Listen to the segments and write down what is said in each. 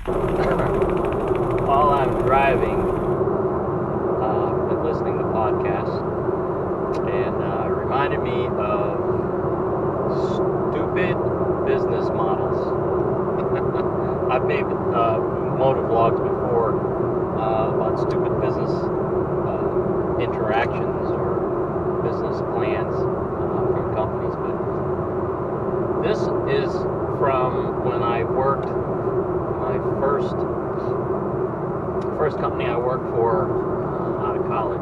While I'm driving, been listening to podcasts, and it reminded me of stupid business models. I've made motovlogs before about stupid business interactions or business plans from companies, but this is from when I worked my first company I worked for out of college.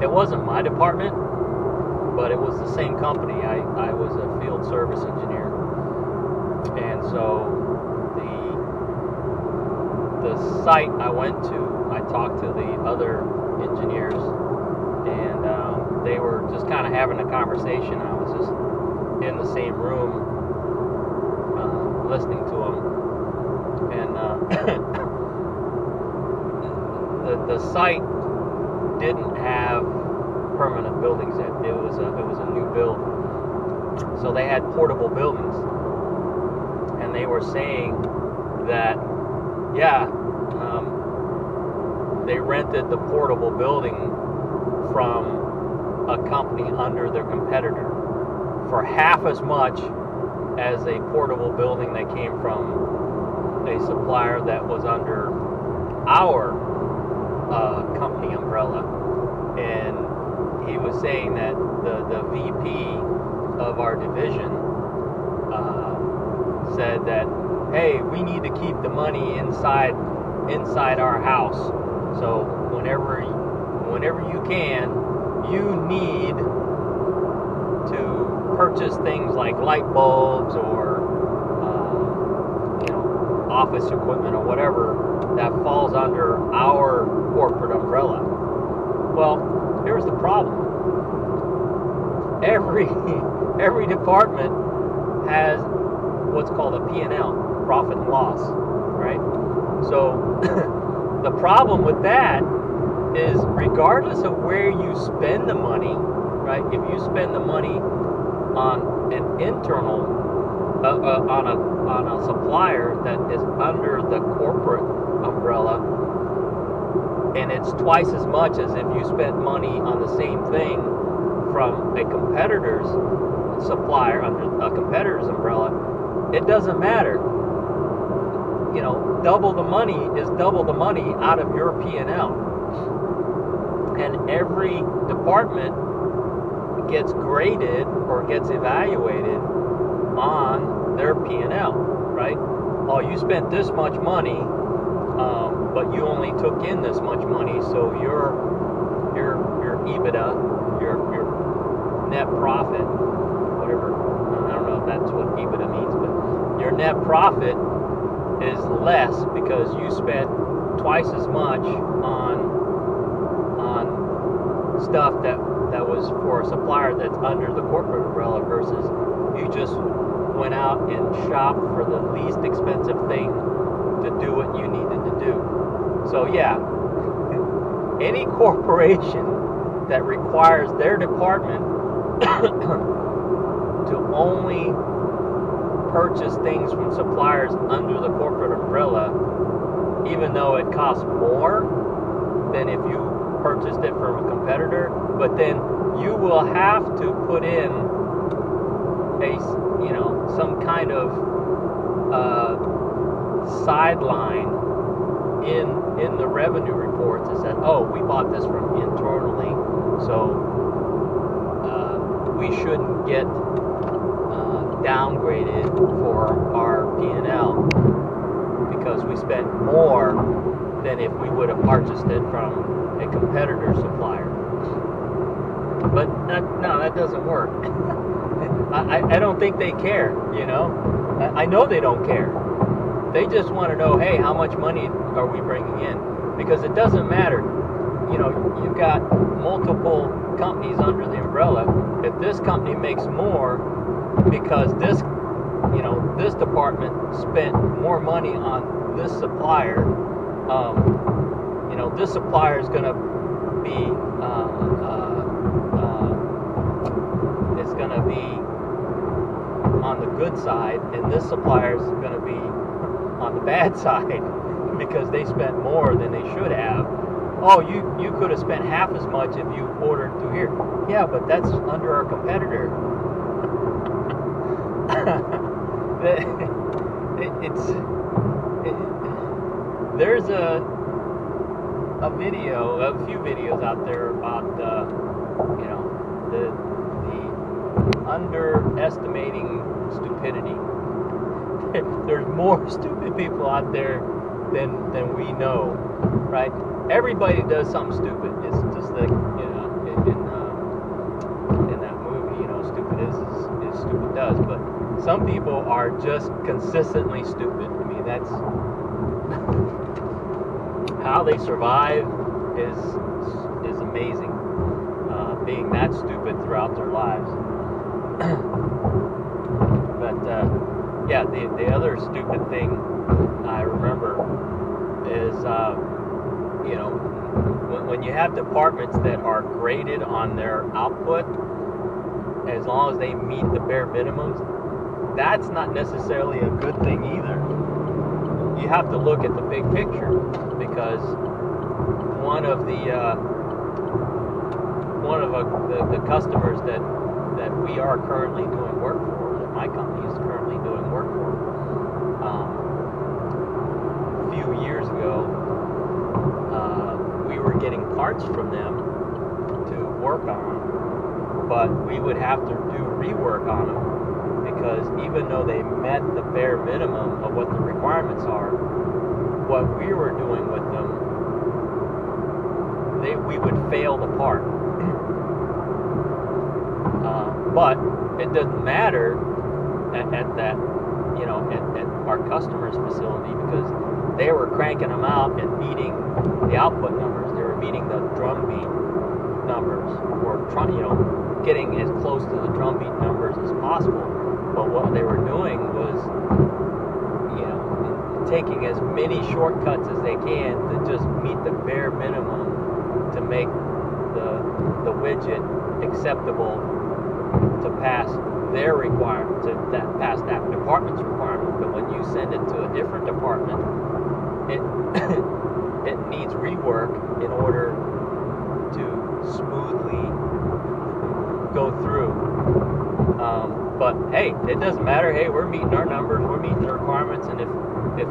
It wasn't my department, but it was the same company. I was a field service engineer, and so the site I went to, I talked to the other engineers, and they were just kind of having a conversation. I was just in the same room listening to them, and the site didn't have permanent buildings yet. It was a new build, so they had portable buildings, and they were saying that they rented the portable building from a company under their competitor for half as much as a portable building that came from a supplier that was under our company umbrella. And he was saying that the VP of our division said that, hey, we need to keep the money inside our house. So whenever you can, you need to purchase things like light bulbs or office equipment or whatever that falls under our corporate umbrella. Well, here's the problem. Every department has what's called a P&L, profit and loss, right? So the problem with that is, regardless of where you spend the money, right? If you spend the money on an internal, on a supplier that is under the corporate umbrella, and it's twice as much as if you spent money on the same thing from a competitor's supplier under a competitor's umbrella, it doesn't matter. Double the money is double the money out of your P&L. And every department gets graded or gets evaluated on their P&L, right? Oh, you spent this much money, but you only took in this much money, so your EBITDA, your net profit, whatever, I don't know if that's what EBITDA means, but your net profit is less because you spent twice as much on stuff that was for a supplier that's under the corporate umbrella versus you just went out and shopped for the least expensive thing to do what you needed to do. So any corporation that requires their department to only purchase things from suppliers under the corporate umbrella, even though it costs more than if you purchased it from a competitor, but then you will have to put in some kind of sideline in the revenue reports that said, oh, we bought this from internally, so we shouldn't get downgraded for our P&L because we spent more than if we would have purchased it from a competitor supplier. But that doesn't work. I don't think they care, I know they don't care. They just want to know, hey, how much money are we bringing in? Because it doesn't matter. You've got multiple companies under the umbrella. If this company makes more because this department spent more money on this supplier, this supplier is going to be on the good side, and this supplier is going to be on the bad side because they spent more than they should have. Oh, you could have spent half as much if you ordered through here. Yeah, but that's under our competitor. There's a few videos out there about the underestimating stupidity. There's more stupid people out there than we know, right? Everybody does something stupid. It's just like, in that movie, stupid is stupid does. But some people are just consistently stupid. I mean, that's how they survive is amazing. Being that stupid throughout their lives. But yeah, the other stupid thing I remember is when you have departments that are graded on their output, as long as they meet the bare minimums, that's not necessarily a good thing either. You have to look at the big picture, because one of the customers that we are currently doing work for, that my company is currently doing work for, a few years ago, we were getting parts from them to work on, but we would have to do rework on them, because even though they met the bare minimum of what the requirements are, what we were doing with them, we would fail the part. But it doesn't matter at that, at our customer's facility, because they were cranking them out and meeting the output numbers. They were meeting the drumbeat numbers, or getting as close to the drumbeat numbers as possible. But what they were doing was, taking as many shortcuts as they can to just meet the bare minimum to make the widget acceptable to pass their requirement, to pass that department's requirement. But when you send it to a different department, it needs rework in order to smoothly go through. But hey, it doesn't matter. Hey, we're meeting our numbers, we're meeting the requirements, and if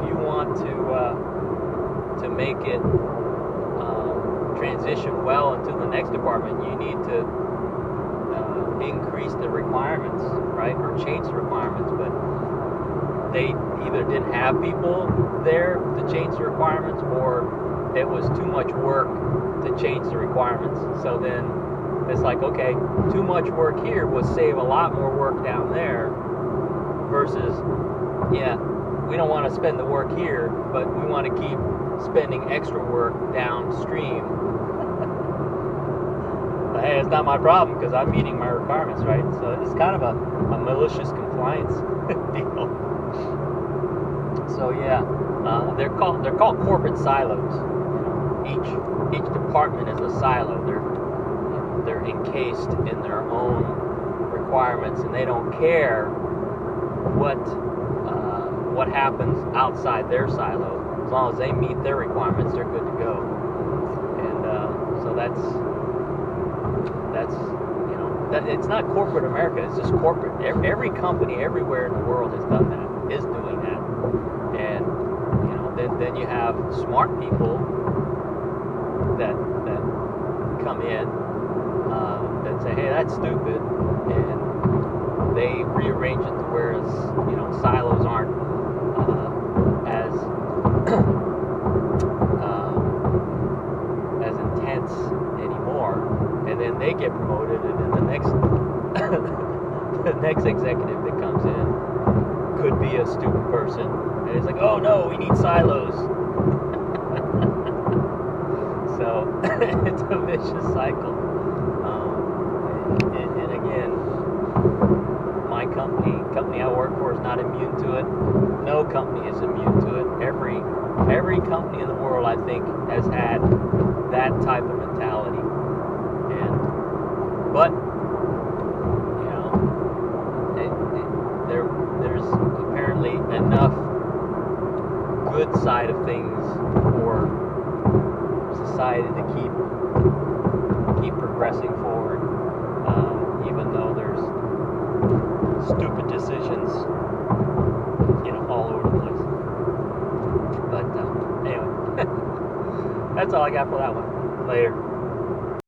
you want to make it transition well into the next department, you need to increase the requirements, right, or change the requirements. But they either didn't have people there to change the requirements, or it was too much work to change the requirements. So then it's like, okay, too much work here will save a lot more work down there, versus, yeah, we don't want to spend the work here, but we want to keep spending extra work downstream. But hey, it's not my problem, because I'm meeting my requirements, right? So it's kind of a malicious compliance deal. So yeah, they're called corporate silos. Each department is a silo. They're encased in their own requirements, and they don't care what happens outside their silo. As long as they meet their requirements, they're good to go. And so that's it's not corporate America. It's just corporate. Every company everywhere in the world has done that, is doing that. And then you have smart people that come in that say, hey, that's stupid, and they rearrange it to where silos aren't as intense anymore, and then they get promoted, and then the next executive that comes in could be a stupid person, and it's like, oh no, we need silos. So it's a vicious cycle. And again, my company I work for is not immune to it. No company is immune to it. Every company in the world, I think, has had that type of mentality. But good side of things for society to keep progressing forward, even though there's stupid decisions, all over the place. But anyway, that's all I got for that one. Later.